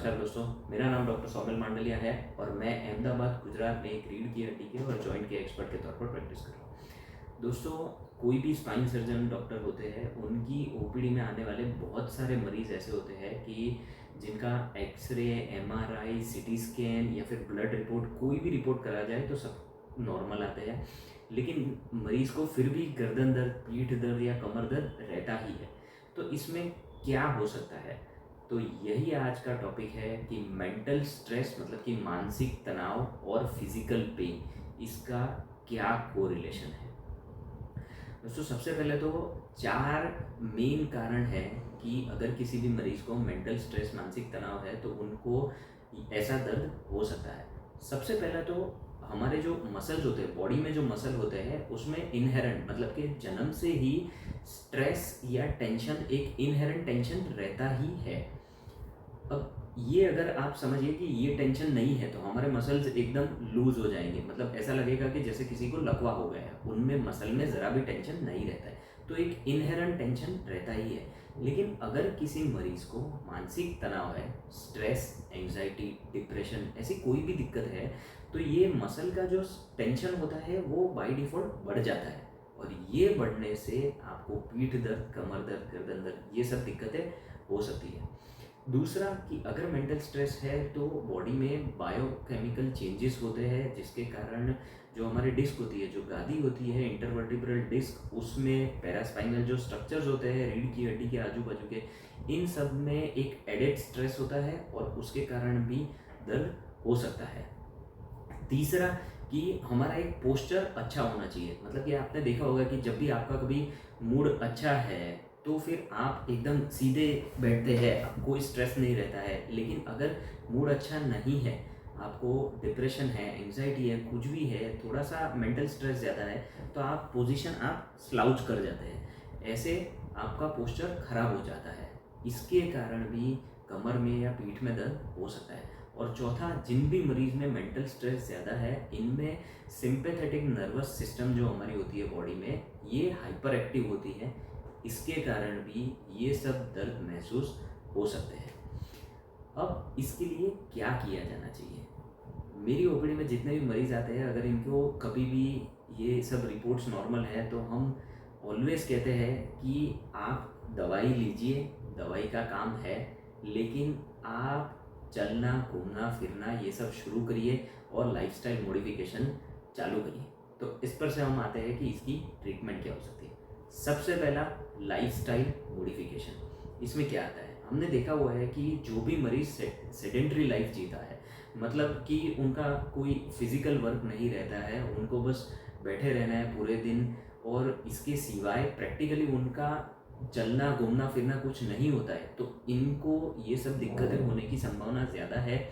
नमस्कार दोस्तों, मेरा नाम डॉक्टर सौमिल मांडलिया है और मैं अहमदाबाद गुजरात में एक रीढ़ की हड्डी के और जॉइंट के एक्सपर्ट के तौर पर प्रैक्टिस कर रहा हूँ। दोस्तों, कोई भी स्पाइन सर्जन डॉक्टर होते हैं, उनकी ओपीडी में आने वाले बहुत सारे मरीज़ ऐसे होते हैं कि जिनका एक्सरे, एमआरआई, सीटी स्कैन या फिर ब्लड रिपोर्ट, कोई भी रिपोर्ट करा जाए तो सब नॉर्मल आते हैं, लेकिन मरीज़ को फिर भी गर्दन दर्द, पीठ दर्द या कमर दर्द रहता ही है। तो इसमें क्या हो सकता है? तो यही आज का टॉपिक है कि मेंटल स्ट्रेस मतलब कि मानसिक तनाव और फिजिकल पेन, इसका क्या कोरिलेशन है। दोस्तों, सबसे पहले तो 4 मेन कारण है कि अगर किसी भी मरीज़ को मेंटल स्ट्रेस, मानसिक तनाव है तो उनको ऐसा दर्द हो सकता है। सबसे पहला तो हमारे जो मसल्स होते हैं, बॉडी में जो मसल होते हैं, उसमें इनहेरेंट मतलब कि जन्म से ही स्ट्रेस या टेंशन, एक इनहेरेंट टेंशन रहता ही है। अब ये अगर आप समझिए कि ये टेंशन नहीं है तो हमारे मसल्स एकदम लूज हो जाएंगे, मतलब ऐसा लगेगा कि जैसे किसी को लकवा हो गया है, उनमें मसल में ज़रा भी टेंशन नहीं रहता है। तो एक इनहेरेंट टेंशन रहता ही है। लेकिन अगर किसी मरीज़ को मानसिक तनाव है, स्ट्रेस, एंजाइटी, डिप्रेशन, ऐसी कोई भी दिक्कत है, तो ये मसल का जो टेंशन होता है वो बाय डिफ़ॉल्ट बढ़ जाता है, और ये बढ़ने से आपको पीठ दर्द, कमर दर्द, गर्दन दर्द, ये सब दिक्कतें हो सकती है। दूसरा कि अगर मेंटल स्ट्रेस है तो बॉडी में बायोकेमिकल चेंजेस होते हैं, जिसके कारण जो हमारी डिस्क होती है, जो गादी होती है, इंटरवर्टिब्रल डिस्क, उसमें पैरास्पाइनल जो स्ट्रक्चर्स होते हैं रीढ़ की हड्डी के आजू बाजू के, इन सब में एक एडेड स्ट्रेस होता है और उसके कारण भी दर्द हो सकता है। तीसरा कि हमारा एक पोस्चर अच्छा होना चाहिए, मतलब कि आपने देखा होगा कि जब भी आपका कभी मूड अच्छा है तो फिर आप एकदम सीधे बैठते हैं, कोई स्ट्रेस नहीं रहता है। लेकिन अगर मूड अच्छा नहीं है, आपको डिप्रेशन है, एंजाइटी है, कुछ भी है, थोड़ा सा मेंटल स्ट्रेस ज़्यादा है, तो आप पोजीशन आप स्लाउच कर जाते हैं, ऐसे आपका पोस्चर खराब हो जाता है। इसके कारण भी कमर में या पीठ में दर्द हो सकता है। और चौथा, जिन भी मरीज़ में मेंटल स्ट्रेस ज़्यादा है, इनमें सिंपैथेटिक नर्वस सिस्टम जो हमारी होती है बॉडी में, ये हाइपर एक्टिव होती है। इसके कारण भी ये सब दर्द महसूस हो सकते हैं। अब इसके लिए क्या किया जाना चाहिए? मेरी ओपीडी में जितने भी मरीज़ आते हैं, अगर इनको कभी भी ये सब रिपोर्ट्स नॉर्मल है तो हम ऑलवेज़ कहते हैं कि आप दवाई लीजिए, दवाई का काम है, लेकिन आप चलना, घूमना फिरना ये सब शुरू करिए और लाइफस्टाइल मॉडिफिकेशन चालू करिए। तो इस पर से हम आते हैं कि इसकी ट्रीटमेंट क्या हो सकती है। सबसे पहला, लाइफस्टाइल मॉडिफिकेशन। इसमें क्या आता है? हमने देखा हुआ है कि जो भी मरीज सेडेंटरी लाइफ जीता है, मतलब कि उनका कोई फिजिकल वर्क नहीं रहता है, उनको बस बैठे रहना है पूरे दिन, और इसके सिवाय प्रैक्टिकली उनका चलना, घूमना फिरना कुछ नहीं होता है, तो इनको ये सब दिक्कतें होने की संभावना ज़्यादा है।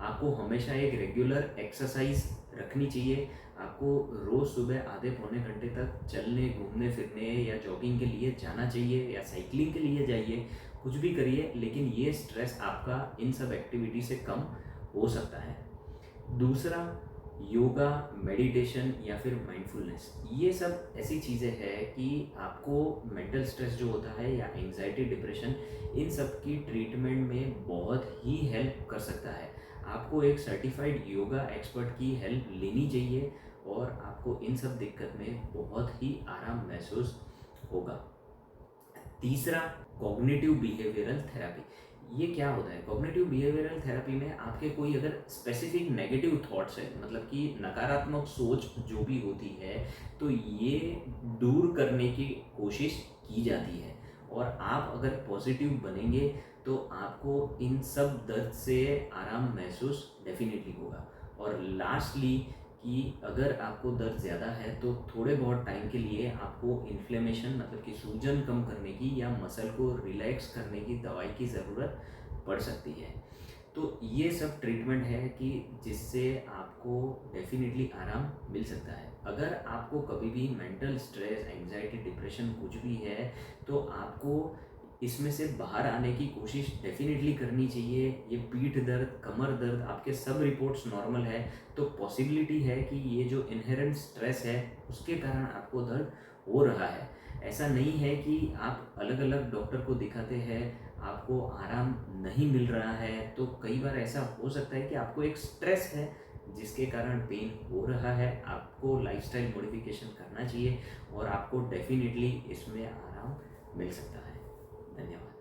आपको हमेशा एक रेगुलर एक्सरसाइज रखनी चाहिए। आपको रोज़ सुबह आधे पौने घंटे तक चलने, घूमने फिरने या जॉगिंग के लिए जाना चाहिए, या साइकिलिंग के लिए जाइए, कुछ भी करिए, लेकिन ये स्ट्रेस आपका इन सब एक्टिविटी से कम हो सकता है। दूसरा, योगा, मेडिटेशन या फिर माइंडफुलनेस, ये सब ऐसी चीज़ें हैं कि आपको मेंटल स्ट्रेस जो होता है या एंजाइटी, डिप्रेशन, इन सब की ट्रीटमेंट में बहुत ही हेल्प कर सकता है। आपको एक सर्टिफाइड योगा एक्सपर्ट की हेल्प लेनी चाहिए और आपको इन सब दिक्कत में बहुत ही आराम महसूस होगा। तीसरा, कॉग्निटिव बिहेवियरल थेरेपी। ये क्या होता है? कॉग्निटिव बिहेवियरल थेरेपी में आपके कोई अगर स्पेसिफिक नेगेटिव थॉट्स है, मतलब कि नकारात्मक सोच जो भी होती है, तो ये दूर करने की कोशिश की जाती है, और आप अगर पॉजिटिव बनेंगे तो आपको इन सब दर्द से आराम महसूस डेफिनेटली होगा। और लास्टली कि अगर आपको दर्द ज़्यादा है तो थोड़े बहुत टाइम के लिए आपको इन्फ्लेमेशन मतलब कि सूजन कम करने की या मसल को रिलैक्स करने की दवाई की ज़रूरत पड़ सकती है। तो ये सब ट्रीटमेंट है कि जिससे आपको डेफिनेटली आराम मिल सकता है। अगर आपको कभी भी मेंटल स्ट्रेस, एंजाइटी, डिप्रेशन कुछ भी है, तो आपको इसमें से बाहर आने की कोशिश डेफिनेटली करनी चाहिए। ये पीठ दर्द, कमर दर्द, आपके सब रिपोर्ट्स नॉर्मल है, तो पॉसिबिलिटी है कि ये जो इनहेरेंट स्ट्रेस है उसके कारण आपको दर्द हो रहा है। ऐसा नहीं है कि आप अलग अलग डॉक्टर को दिखाते हैं, आपको आराम नहीं मिल रहा है, तो कई बार ऐसा हो सकता है कि आपको एक स्ट्रेस है जिसके कारण पेन हो रहा है। आपको लाइफस्टाइल मॉडिफिकेशन करना चाहिए और आपको डेफिनेटली इसमें आराम मिल सकता है। धन्यवाद।